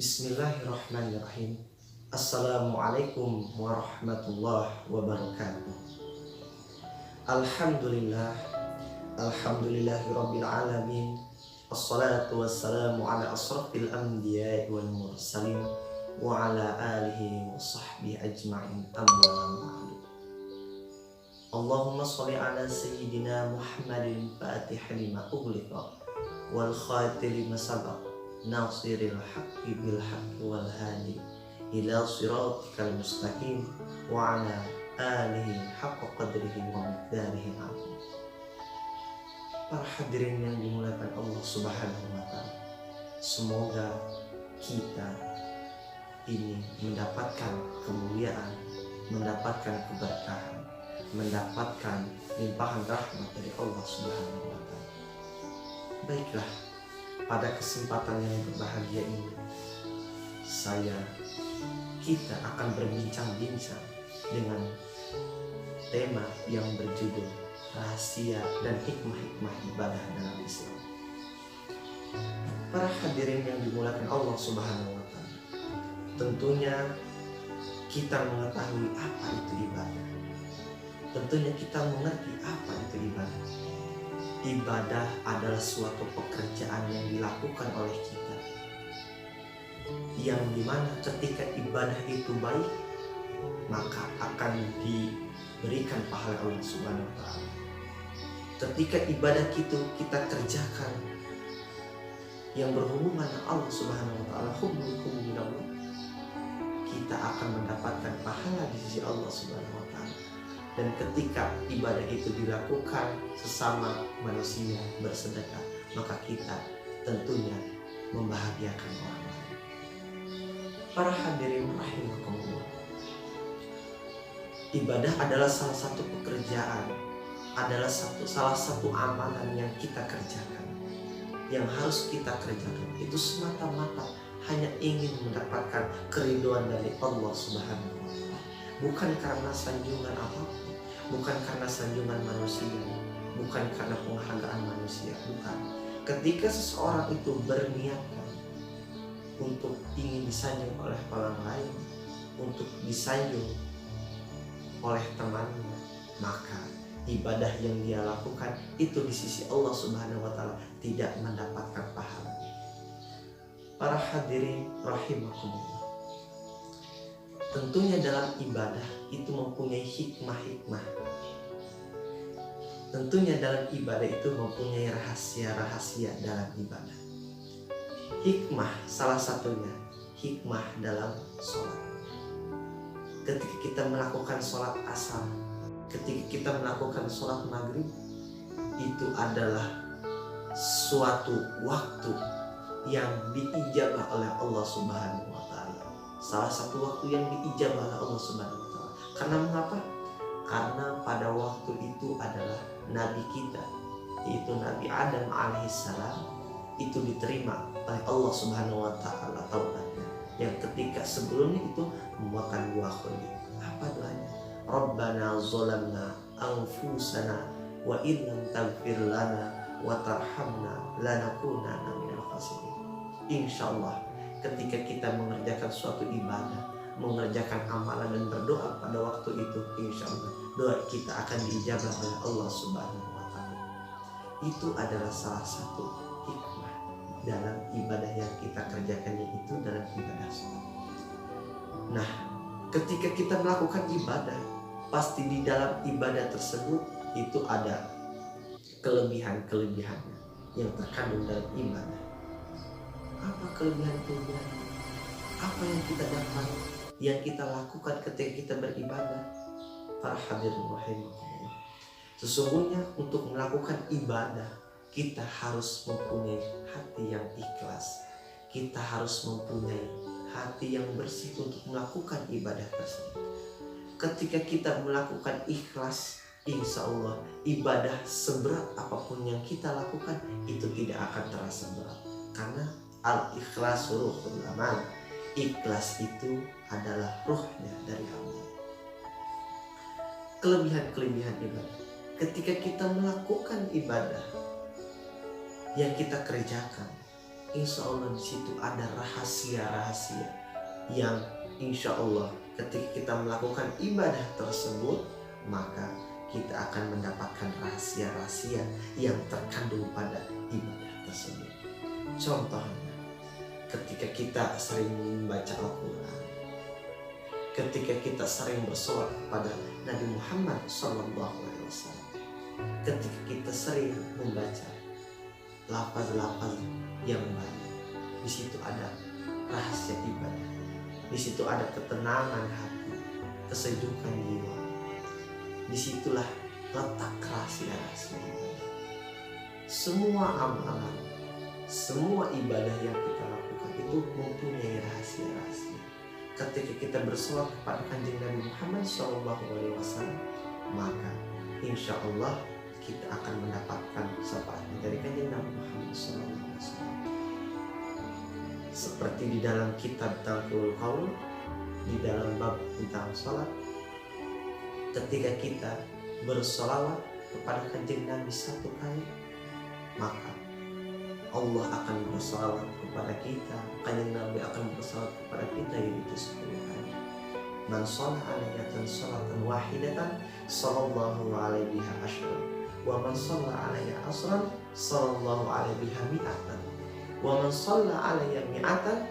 Bismillahirrahmanirrahim. Assalamualaikum warahmatullahi wabarakatuh. Alhamdulillah, alhamdulillahirabbil alamin. Assalatu wassalamu ala asrafil anbiya'i wal mursalin wa ala alihi wa sahbihi ajma'in, amma ba'du. Allahumma sholli ala sayyidina Muhammadin fatihil lima ughliqa wal khatil lima sabaq nasiril haqqi bil haqqi wal hadi ila siratikal mustaqim wa ala alihi haqqa qadrihi wa miqdarihi azim. Para hadirin yang dimuliakan Allah Subhanahu wa taala, semoga kita ini mendapatkan kemuliaan, mendapatkan keberkahan, mendapatkan limpahan rahmat dari Allah Subhanahu wa taala. Baiklah, pada kesempatan yang berbahagia ini kita akan berbincang-bincang dengan tema yang berjudul rahasia dan hikmah-hikmah ibadah dalam Islam. Para hadirin yang dimuliakan Allah Subhanahu wa taala, tentunya kita mengetahui apa itu ibadah. Tentunya kita mengerti apa itu ibadah. Ibadah adalah suatu pekerjaan yang dilakukan oleh kita, yang dimana ketika ibadah itu baik, maka akan diberikan pahala Allah Subhanahu wa taala. Ketika ibadah itu kita kerjakan yang berhubungan dengan Allah Subhanahu wa taala, hubbul minallah, kita akan mendapatkan pahala di sisi Allah Subhanahu wa taala. Dan ketika ibadah itu dilakukan sesama manusia bersedekah, maka kita tentunya membahagiakan orang lain. Para hadirin rahimakumullah, ibadah adalah salah satu pekerjaan, adalah salah satu amalan yang kita kerjakan, yang harus kita kerjakan itu semata-mata hanya ingin mendapatkan keridhaan dari Allah Subhanahu wa taala, bukan karena sanjungan apapun, bukan karena sanjungan manusia, bukan karena penghargaan manusia, bukan. Ketika seseorang itu berniat untuk ingin disanjung oleh orang lain, untuk disanjung oleh temannya, maka ibadah yang dia lakukan itu di sisi Allah Subhanahu wa taala tidak mendapatkan pahala. Para hadirin rahimakumullah, tentunya dalam ibadah itu mempunyai hikmah-hikmah. Tentunya dalam ibadah itu mempunyai rahasia-rahasia dalam ibadah. Hikmah salah satunya hikmah dalam sholat. Ketika kita melakukan sholat asar, ketika kita melakukan sholat maghrib, itu adalah suatu waktu yang diijabah oleh Allah Subhanahu wa taala. Salah satu waktu yang diijabah oleh Allah Subhanahu wa taala. Karena mengapa? Karena pada waktu itu adalah Nabi kita, yaitu Nabi Adam alaihissalam, itu diterima oleh Allah Subhanahu wa taala taubatnya. Yang ketika sebelumnya itu memakan buah khuldi. Apa doanya? Rabbana zolamna anfusana wa illam taghfir lana wa tarhamna lanakunanna minal khasirin. Insyaallah ketika kita mengerjakan suatu ibadah, mengerjakan amalan dan berdoa pada waktu itu, insyaallah doa kita akan diijabah oleh Allah Subhanahu wa taala. Itu adalah salah satu hikmah dalam ibadah yang kita kerjakan, yaitu dalam ibadah sholat. Nah, ketika kita melakukan ibadah, pasti di dalam ibadah tersebut itu ada kelebihan-kelebihannya yang terkandung dalam ibadah. Apa kelebihan-kelebihannya? Apa yang kita dapat, yang kita lakukan ketika kita beribadah? Para hadirin rahimakumullah, sesungguhnya untuk melakukan ibadah kita harus mempunyai hati yang ikhlas. Kita harus mempunyai hati yang bersih untuk melakukan ibadah tersebut. Ketika kita melakukan ikhlas, insya Allah ibadah seberat apapun yang kita lakukan itu tidak akan terasa berat. Karena al-ikhlasu ruhul amal, ikhlas itu adalah ruhnya dari Allah. Kelebihan-kelebihan ibadah, ketika kita melakukan ibadah yang kita kerjakan insya Allah di situ ada rahasia-rahasia yang insya Allah ketika kita melakukan ibadah tersebut, maka kita akan mendapatkan rahasia-rahasia yang terkandung pada ibadah tersebut. Contohnya, ketika kita sering membaca Al-Quran, ketika kita sering bersolawat kepada Nabi Muhammad SAW, ketika kita sering membaca lafaz-lafaz yang baik, di situ ada rahasia ibadah, di situ ada ketenangan hati, kesejukan jiwa. Disitulah letak rahasia-rahasia ibadah. Semua amalan, semua ibadah yang kita lakukan itu mempunyai rahasia-rahasia. Ketika kita bersolawat kepada kanjeng Nabi Muhammad SAW, maka insya Allah kita akan mendapatkan syafaat dari kanjeng Nabi Muhammad SAW. Seperti di dalam kitab Taqul Qaul, di dalam bab tentang salat, ketika kita bersolawat kepada kanjeng Nabi 1 kali, maka Allah akan bersolawat kepada kita, kanjeng Nabi akan bersolawat kepada kita yaitu 10 kali. Man shalla alaihatan sholatan wahidatan sallallahu alaihi biha asyran, wa man shalla alaihi asran sallallahu alaihi biha mi'atan, wa man shalla alaihi mi'atan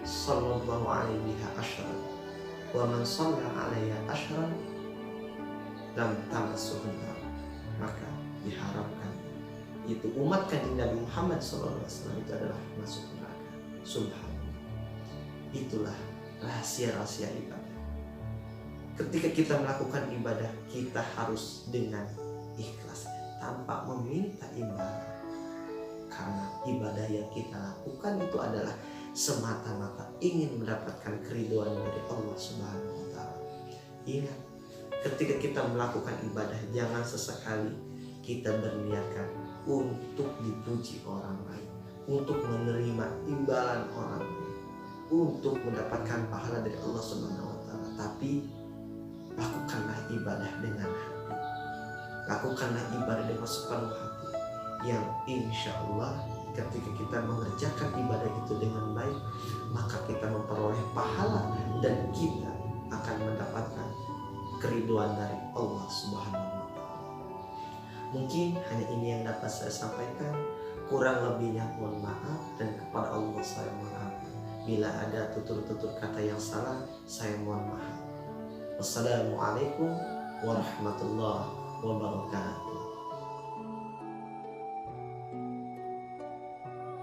sallallahu alaihi biha asyran, wa man shalla alaihi asyran lam tamassuhun nar. Maka diharapkan itu umat kanjeng Nabi Muhammad SAW itu adalah masuk neraka. Subhanallah. Itulah rahasia-rahasia ibadah. Ketika kita melakukan ibadah, kita harus dengan ikhlas, tanpa meminta imbalan. Karena ibadah yang kita lakukan itu adalah semata-mata ingin mendapatkan keridhaan dari Allah Subhanahu wa Ta'ala. Ingat, ketika kita melakukan ibadah, jangan sesekali kita berniatkan untuk dipuji orang lain, untuk menerima imbalan orang lain, untuk mendapatkan pahala dari Allah Subhanahu wa Ta'ala. Tapi lakukanlah ibadah dengan hati, lakukanlah ibadah dengan sepenuh hati, yang insya Allah ketika kita mengerjakan ibadah itu dengan baik, maka kita memperoleh pahala dan kita akan mendapatkan keridhaan dari Allah Subhanahu wa Ta'ala. Mungkin hanya ini yang dapat saya sampaikan, kurang lebihnya mohon maaf, dan kepada Allah saya mohon maaf. Bila ada tutur-tutur kata yang salah, saya mohon maaf. Wassalamualaikum warahmatullahi wabarakatuh.